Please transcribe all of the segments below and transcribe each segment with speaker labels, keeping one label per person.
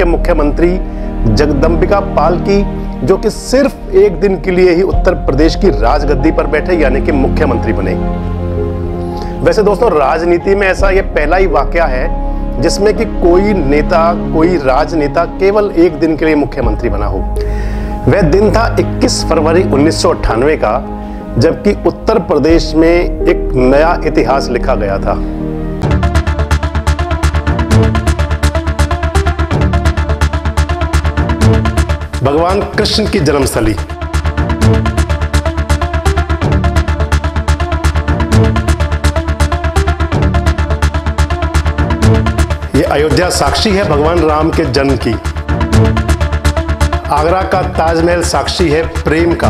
Speaker 1: मुख्यमंत्री जगदंबिका पाल की, जो कि सिर्फ एक दिन के लिए ही उत्तर प्रदेश की राजगद्दी पर बैठे यानी कि मुख्यमंत्री बने। वैसे दोस्तों, राजनीति में ऐसा यह पहला ही वाकया है जिसमें कि कोई नेता, कोई राजनेता केवल एक दिन के लिए मुख्यमंत्री बना हो। वह दिन था 21 फरवरी 1998 का, जबकि उत्तर प्रदेश में एक नया इतिहास लिखा गया था। भगवान कृष्ण की जन्मस्थली। ये अयोध्या साक्षी है भगवान राम के जन्म की। आगरा का ताजमहल साक्षी है प्रेम का।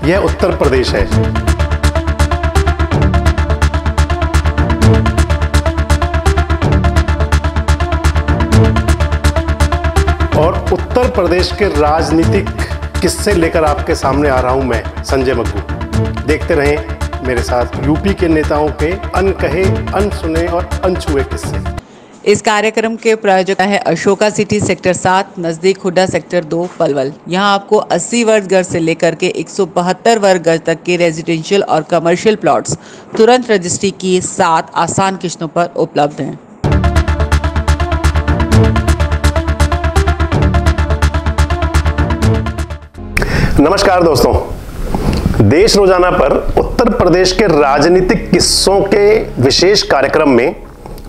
Speaker 1: यह उत्तर प्रदेश है। और उत्तर प्रदेश के राजनीतिक किस्से लेकर आपके सामने आ रहा हूं मैं, संजय मग्गू। देखते रहें मेरे साथ यूपी के नेताओं के अनकहे, अनसुने और अनछुए किस्से।
Speaker 2: इस कार्यक्रम के प्रायोजक है अशोका सिटी सेक्टर 7 नजदीक हुड्डा सेक्टर 2 पलवल। यहां आपको 80 वर्ग गज से लेकर के 172 वर्ग गज तक के रेजिडेंशियल और कमर्शियल प्लॉट्स तुरंत रजिस्ट्री की 7 आसान किश्तों पर उपलब्ध हैं।
Speaker 1: नमस्कार दोस्तों, देश रोजाना पर उत्तर प्रदेश के राजनीतिक किस्सों के विशेष कार्यक्रम में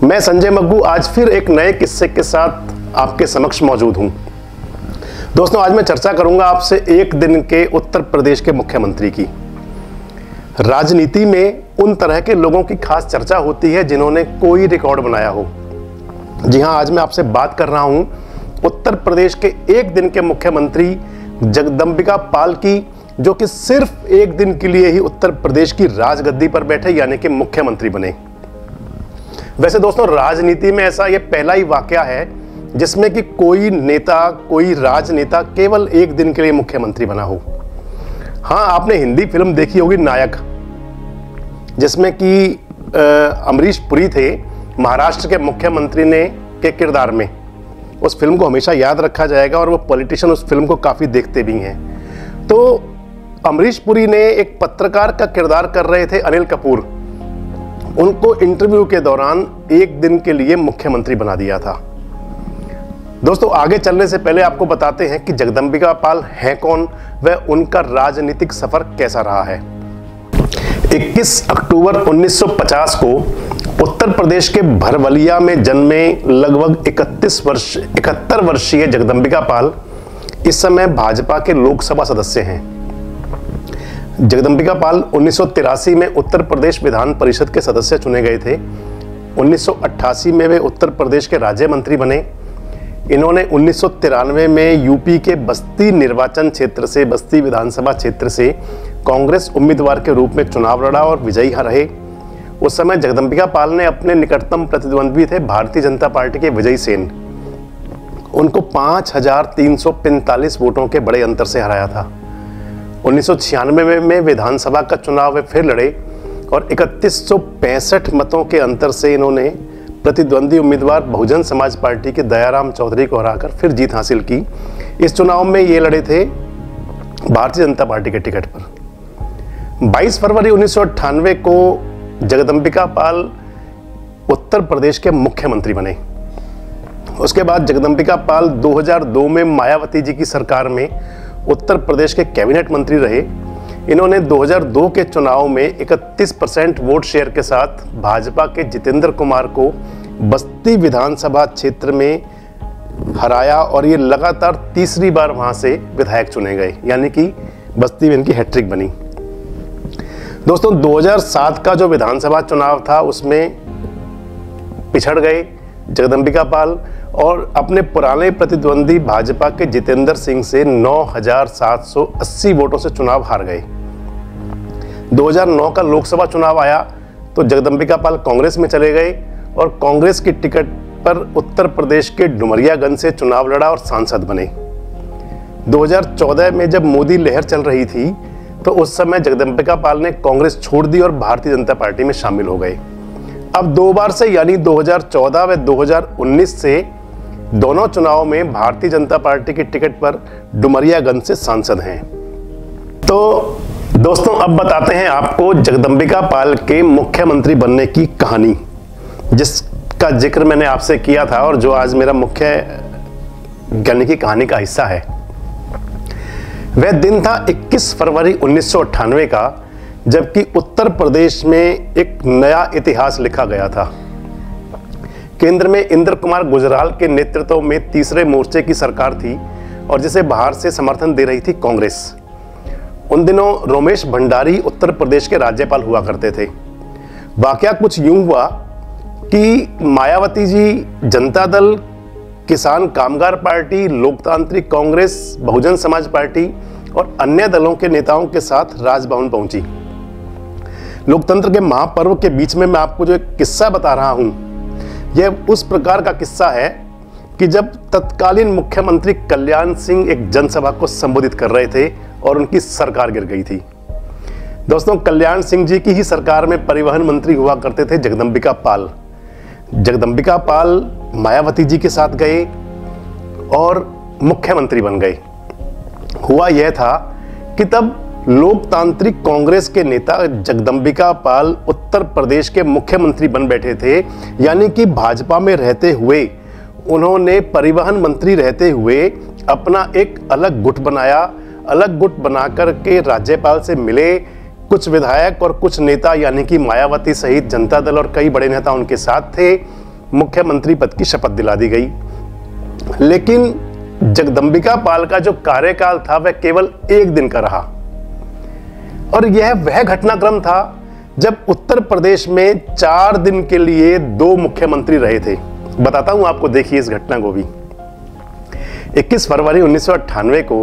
Speaker 1: मैं संजय मग्गू आज फिर एक नए किस्से के साथ आपके समक्ष मौजूद हूं। दोस्तों, आज मैं चर्चा करूंगा आपसे एक दिन के उत्तर प्रदेश के मुख्यमंत्री की। राजनीति में उन तरह के लोगों की खास चर्चा होती है जिन्होंने कोई रिकॉर्ड बनाया हो। जी हां, आज मैं आपसे बात कर रहा हूं उत्तर प्रदेश के एक दिन के मुख्यमंत्री जगदंबिका पाल की, जो कि सिर्फ एक दिन के लिए ही उत्तर प्रदेश की राजगद्दी पर बैठे यानी कि मुख्यमंत्री बने। वैसे दोस्तों, राजनीति में ऐसा यह पहला ही वाकया है जिसमें कि कोई नेता, कोई राजनेता केवल एक दिन के लिए मुख्यमंत्री बना हो। हाँ, आपने हिंदी फिल्म देखी होगी नायक, जिसमें कि अमरीश पुरी थे महाराष्ट्र के मुख्यमंत्री के किरदार में। उस फिल्म को हमेशा याद रखा जाएगा और वो पॉलिटिशियन उस फिल्म को काफी देखते भी हैं। तो अमरीश पुरी ने एक पत्रकार का किरदार कर रहे थे अनिल कपूर। उनको इंटरव्यू के दौरान एक दिन के लिए मुख्यमंत्री बना दिया था। दोस्तों, आगे चलने से पहले आपको बताते हैं कि जगदंबिका पाल हैं कौन, वह उनका राजनीतिक सफर कैसा रहा है। 21 अक्टूबर 1950 को उत्तर प्रदेश के भरवलिया में जन्मे लगभग 71 वर्षीय जगदंबिका पाल इस समय भाजपा के लोकसभा सदस्य हैं। जगदंबिका पाल 1983 में उत्तर प्रदेश विधान परिषद के सदस्य चुने गए थे। 1988 में वे उत्तर प्रदेश के राज्य मंत्री बने। इन्होंने 1993 में यूपी के बस्ती निर्वाचन क्षेत्र से, बस्ती विधानसभा क्षेत्र से कांग्रेस उम्मीदवार के रूप में चुनाव लड़ा और विजयी रहे। उस समय जगदंबिका पाल ने अपने निकटतम प्रतिद्वंद्वी थे भारतीय जनता पार्टी के विजय सेन, उनको 5345 वोटों के बड़े अंतर से हराया था। 1996 में विधानसभा का चुनाव वे फिर लड़े और 3165 मतों के अंतर से इन्होंने प्रतिद्वंदी उम्मीदवार बहुजन समाज पार्टी के दयाराम चौधरी को हराकर फिर जीत हासिल की। इस चुनाव में ये लड़े थे भारतीय जनता पार्टी के टिकट पर। 22 फरवरी 1998 को जगदंबिका पाल उत्तर प्रदेश के मुख्यमंत्री बने। उसके बाद जगदंबिका पाल 2002 में मायावती जी की सरकार में उत्तर प्रदेश के कैबिनेट मंत्री रहे। इन्होंने 2002 के चुनाव में 31% वोट शेयर के साथ भाजपा के जितेंद्र कुमार को बस्ती विधानसभा क्षेत्र में हराया और ये लगातार तीसरी बार वहां से विधायक चुने गए, यानी कि बस्ती में इनकी हैट्रिक बनी। दोस्तों, 2007 का जो विधानसभा चुनाव था उसमें पिछड़ गए जगदंबिका पाल और अपने पुराने प्रतिद्वंदी भाजपा के जितेंद्र सिंह से 9780 वोटों से चुनाव हार गए। 2009 का लोकसभा चुनाव आया तो जगदंबिका पाल कांग्रेस में चले गए और कांग्रेस की टिकट पर उत्तर प्रदेश के डुमरियागंज से चुनाव लड़ा और सांसद बने। 2014 में जब मोदी लहर चल रही थी तो उस समय जगदंबिका पाल ने कांग्रेस छोड़ दी और भारतीय जनता पार्टी में शामिल हो गए। अब दो बार से यानी 2014 व 2019 से दोनों चुनाव में भारतीय जनता पार्टी की टिकट पर डुमरियागंज से सांसद हैं। तो दोस्तों अब बताते हैं आपको जगदंबिका पाल के मुख्यमंत्री बनने की कहानी, जिसका जिक्र मैंने आपसे किया था और जो आज मेरा मुख्य यानी की कहानी का हिस्सा है। वह दिन था 21 फरवरी 1998 का, जबकि उत्तर प्रदेश में एक नया इतिहास लिखा गया था। केंद्र में इंद्र कुमार गुजराल के नेतृत्व में तीसरे मोर्चे की सरकार थी और जिसे बाहर से समर्थन दे रही थी कांग्रेस। उन दिनों रोमेश भंडारी उत्तर प्रदेश के राज्यपाल हुआ करते थे। वाकया कुछ यूं हुआ कि मायावती जी जनता दल, किसान कामगार पार्टी, लोकतांत्रिक कांग्रेस, बहुजन समाज पार्टी और अन्य दलों के नेताओं के साथ राजभवन पहुंची। लोकतंत्र के महापर्व के बीच में मैं आपको जो एक किस्सा बता रहा हूं, यह उस प्रकार का किस्सा है कि जब तत्कालीन मुख्यमंत्री कल्याण सिंह एक जनसभा को संबोधित कर रहे थे और उनकी सरकार गिर गई थी। दोस्तों, कल्याण सिंह जी की ही सरकार में परिवहन मंत्री हुआ करते थे जगदंबिका पाल। जगदंबिका पाल मायावती जी के साथ गए और मुख्यमंत्री बन गए। हुआ यह था कि तब लोकतांत्रिक कांग्रेस के नेता जगदंबिका पाल उत्तर प्रदेश के मुख्यमंत्री बन बैठे थे, यानी कि भाजपा में रहते हुए उन्होंने परिवहन मंत्री रहते हुए अपना एक अलग गुट बनाया। अलग गुट बनाकर के राज्यपाल से मिले। कुछ विधायक और कुछ नेता यानी कि मायावती सहित जनता दल और कई बड़े नेता उनके साथ थे। मुख्यमंत्री पद की शपथ दिला दी गई। लेकिन जगदंबिका पाल का जो कार्यकाल था वह केवल एक दिन का रहा और यह वह घटनाक्रम था जब उत्तर प्रदेश में 4 दिन के लिए 2 मुख्यमंत्री रहे थे। बताता हूं आपको, देखिए इस घटना को भी। 21 फरवरी 1998 को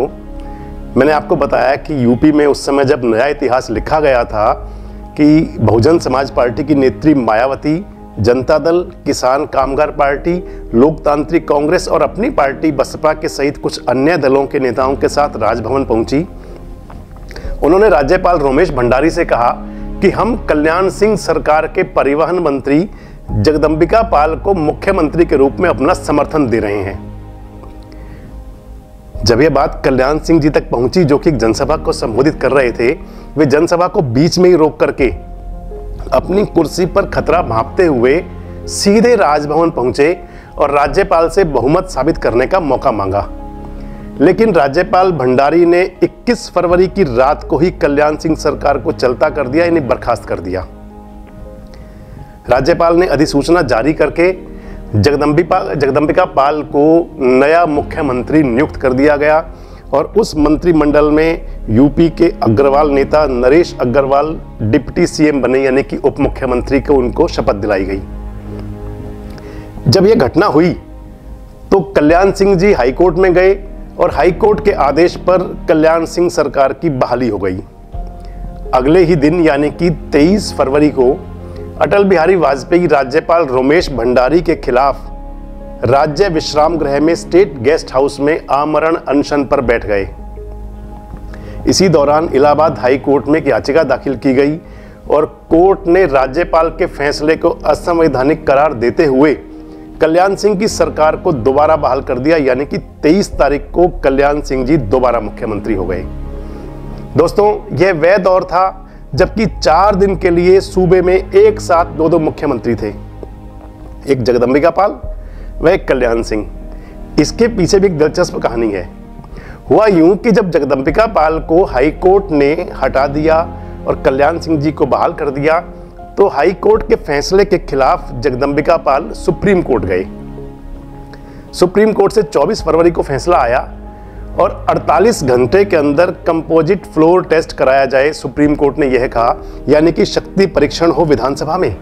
Speaker 1: मैंने आपको बताया कि यूपी में उस समय जब नया इतिहास लिखा गया था कि बहुजन समाज पार्टी की नेत्री मायावती जनता दल, किसान कामगार पार्टी, लोकतांत्रिक कांग्रेस और अपनी पार्टी बसपा के सहित कुछ अन्य दलों के नेताओं के साथ राजभवन पहुंची। उन्होंने राज्यपाल रोमेश भंडारी से कहा कि हम कल्याण सिंह सरकार के परिवहन मंत्री जगदंबिका पाल को मुख्यमंत्री के रूप में अपना समर्थन दे रहे हैं। जब यह बात कल्याण सिंह जी तक पहुंची, जो कि एक जनसभा को संबोधित कर रहे थे, वे जनसभा को बीच में ही रोक करके अपनी कुर्सी पर खतरा भांपते हुए सीधे राजभवन पहुंचे और राज्यपाल से बहुमत साबित करने का मौका मांगा। लेकिन राज्यपाल भंडारी ने 21 फरवरी की रात को ही कल्याण सिंह सरकार को चलता कर दिया, यानी बर्खास्त कर दिया। राज्यपाल ने अधिसूचना जारी करके जगदंबिका पाल को नया मुख्यमंत्री नियुक्त कर दिया गया और उस मंत्रिमंडल में यूपी के अग्रवाल नेता नरेश अग्रवाल डिप्टी सीएम बने, यानी कि उप मुख्यमंत्री को उनको शपथ दिलाई गई। जब यह घटना हुई तो कल्याण सिंह जी हाईकोर्ट में गए और हाईकोर्ट के आदेश पर कल्याण सिंह सरकार की बहाली हो गई। अगले ही दिन यानी कि 23 फरवरी को अटल बिहारी वाजपेयी राज्यपाल रोमेश भंडारी के खिलाफ राज्य विश्राम गृह में स्टेट गेस्ट हाउस में आमरण अनशन पर बैठ गए। इसी दौरान इलाहाबाद हाई कोर्ट में एक याचिका दाखिल की गई और कोर्ट ने राज्यपाल के फैसले को असंवैधानिक करार देते हुए कल्याण सिंह की सरकार को दोबारा बहाल कर दिया, यानी कि 23 तारीख को कल्याण सिंह जी दोबारा मुख्यमंत्री हो गए। दोस्तों, यह वह दौर था जबकि 4 दिन के लिए सूबे में एक साथ 2 मुख्यमंत्री थे, एक जगदंबिका पाल व एक कल्याण सिंह। इसके पीछे भी एक दिलचस्प कहानी है। हुआ यूं कि जब जगदंबिका पाल को हाई कोर्ट ने हटा दिया और कल्याण सिंह जी को बहाल कर दिया तो हाई कोर्ट के फैसले के खिलाफ जगदंबिका पाल सुप्रीम कोर्ट गए। सुप्रीम कोर्ट से 24 फरवरी को फैसला आया और 48 घंटे के अंदर कंपोजिट फ्लोर टेस्ट कराया जाए, सुप्रीम कोर्ट ने यह कहा, यानी कि शक्ति परीक्षण हो विधानसभा में।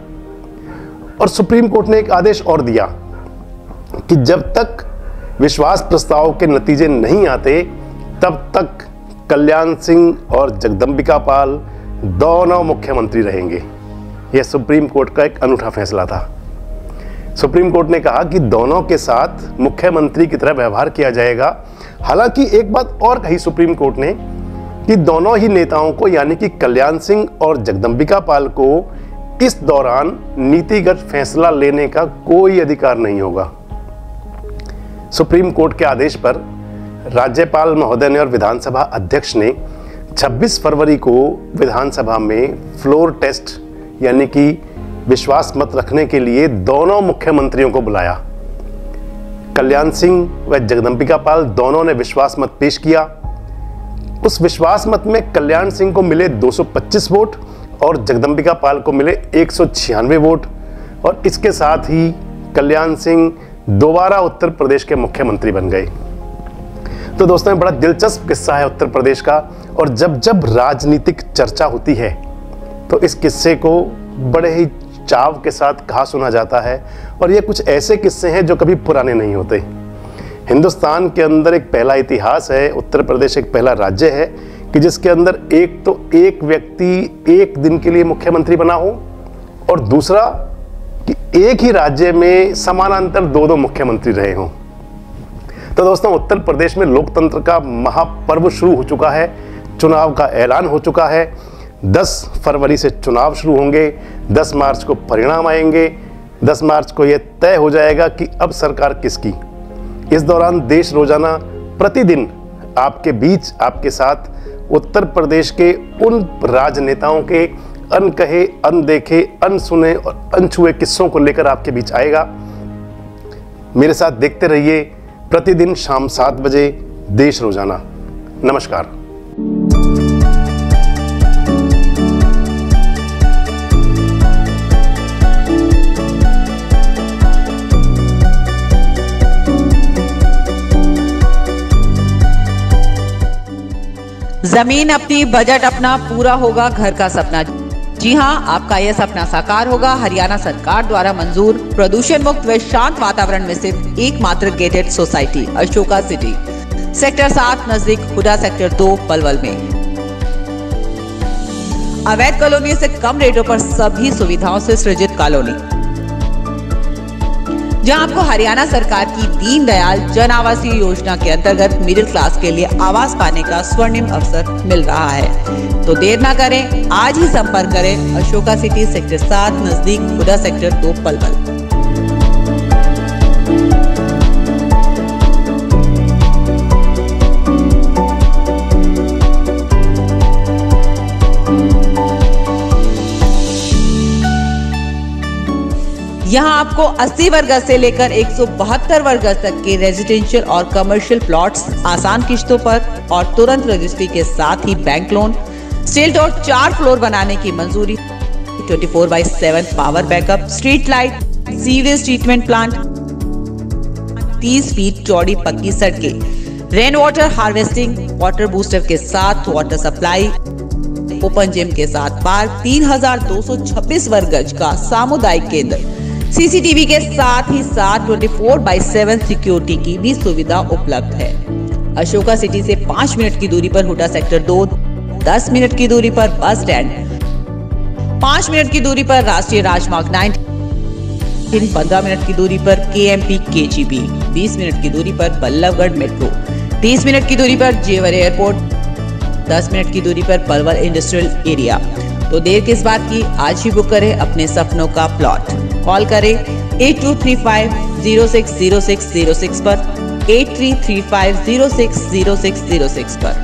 Speaker 1: और सुप्रीम कोर्ट ने एक आदेश और दिया कि जब तक विश्वास प्रस्ताव के नतीजे नहीं आते तब तक कल्याण सिंह और जगदंबिका पाल दोनों मुख्यमंत्री रहेंगे। यह सुप्रीम कोर्ट का एक अनूठा फैसला था। सुप्रीम कोर्ट ने कहा कि दोनों के साथ मुख्यमंत्री की तरह व्यवहार किया जाएगा। हालांकि एक बात और कही सुप्रीम कोर्ट ने कि दोनों ही नेताओं को, यानी कि कल्याण सिंह और जगदंबिका पाल को, इस दौरान नीतिगत फैसला लेने का कोई अधिकार नहीं होगा। सुप्रीम कोर्ट के आदेश पर राज्यपाल महोदय ने और विधानसभा अध्यक्ष ने 26 फरवरी को विधानसभा में फ्लोर टेस्ट यानी कि विश्वास मत रखने के लिए दोनों मुख्यमंत्रियों को बुलाया। कल्याण सिंह व जगदंबिका पाल दोनों ने विश्वास मत पेश किया। उस विश्वास मत में कल्याण सिंह को मिले 225 वोट और जगदंबिका पाल को मिले 196 वोट और इसके साथ ही कल्याण सिंह दोबारा उत्तर प्रदेश के मुख्यमंत्री बन गए। तो दोस्तों, बड़ा दिलचस्प किस्सा है उत्तर प्रदेश का, और जब जब राजनीतिक चर्चा होती है तो इस किस्से को बड़े ही चाव के साथ कहा सुना जाता है। और ये कुछ ऐसे किस्से हैं जो कभी पुराने नहीं होते। हिंदुस्तान के अंदर एक पहला इतिहास है, उत्तर प्रदेश एक पहला राज्य है कि जिसके अंदर एक व्यक्ति एक दिन के लिए मुख्यमंत्री बना हो और दूसरा कि एक ही राज्य में समानांतर दो मुख्यमंत्री रहे हों। तो दोस्तों, उत्तर प्रदेश में लोकतंत्र का महापर्व शुरू हो चुका है। चुनाव का ऐलान हो चुका है। 10 फरवरी से चुनाव शुरू होंगे, 10 मार्च को परिणाम आएंगे, 10 मार्च को यह तय हो जाएगा कि अब सरकार किसकी। इस दौरान देश रोजाना प्रतिदिन आपके बीच, आपके साथ उत्तर प्रदेश के उन राजनेताओं के अनकहे, अनदेखे, अनसुने और अनछुए किस्सों को लेकर आपके बीच आएगा। मेरे साथ देखते रहिए प्रतिदिन शाम 7 बजे देश रोजाना। नमस्कार।
Speaker 2: जमीन अपनी, बजट अपना, पूरा होगा घर का सपना। जी हां, आपका यह सपना साकार होगा। हरियाणा सरकार द्वारा मंजूर प्रदूषण मुक्त व शांत वातावरण में सिर्फ एकमात्र gated society Ashoka city sector 7 नजदीक हुडा सेक्टर 2 पलवल में। अवैध कॉलोनी से कम रेटों पर सभी सुविधाओं से सृजित कॉलोनी, जहां आपको हरियाणा सरकार की दीनदयाल जन आवासीय योजना के अंतर्गत मिडिल क्लास के लिए आवास पाने का स्वर्णिम अवसर मिल रहा है। तो देर ना करें, आज ही संपर्क करें अशोका सिटी सेक्टर 7 नजदीक हुडा सेक्टर 2 पलवल। यहाँ आपको 80 वर्ग गज से लेकर 172 वर्ग गज तक के रेजिडेंशियल और कमर्शियल प्लॉट्स आसान किश्तों पर और तुरंत रजिस्ट्री के साथ ही bank loan, steel door 4 floor बनाने की मंजूरी, 24/7 power backup, street light, sewage treatment plant, 30 feet चौड़ी पक्की सड़कें, rain water harvesting, water booster के साथ वाटर सप्लाई, ओपन जिम के साथ पार्क, 3226 वर्ग गज का सामुदायिक केंद्र, सीसीटीवी के साथ ही साथ 24/7 सिक्योरिटी की भी सुविधा उपलब्ध है। अशोका सिटी से 5 मिनट की दूरी पर हुडा सेक्टर 2, 10 मिनट की दूरी पर बस स्टैंड, 5 मिनट की दूरी पर राष्ट्रीय राजमार्ग 19, 15 मिनट की दूरी पर केएमपी केजीबी, 20 मिनट की दूरी पर बल्लभगढ़ मेट्रो, 30 मिनट की दूरी पर जेवर एयरपोर्ट, 10 मिनट की दूरी पर पलवल इंडस्ट्रियल एरिया। तो देर किस बात की, आज ही बुक करें अपने सपनों का प्लॉट। कॉल करें 8235060606 पर, 8335060606 पर।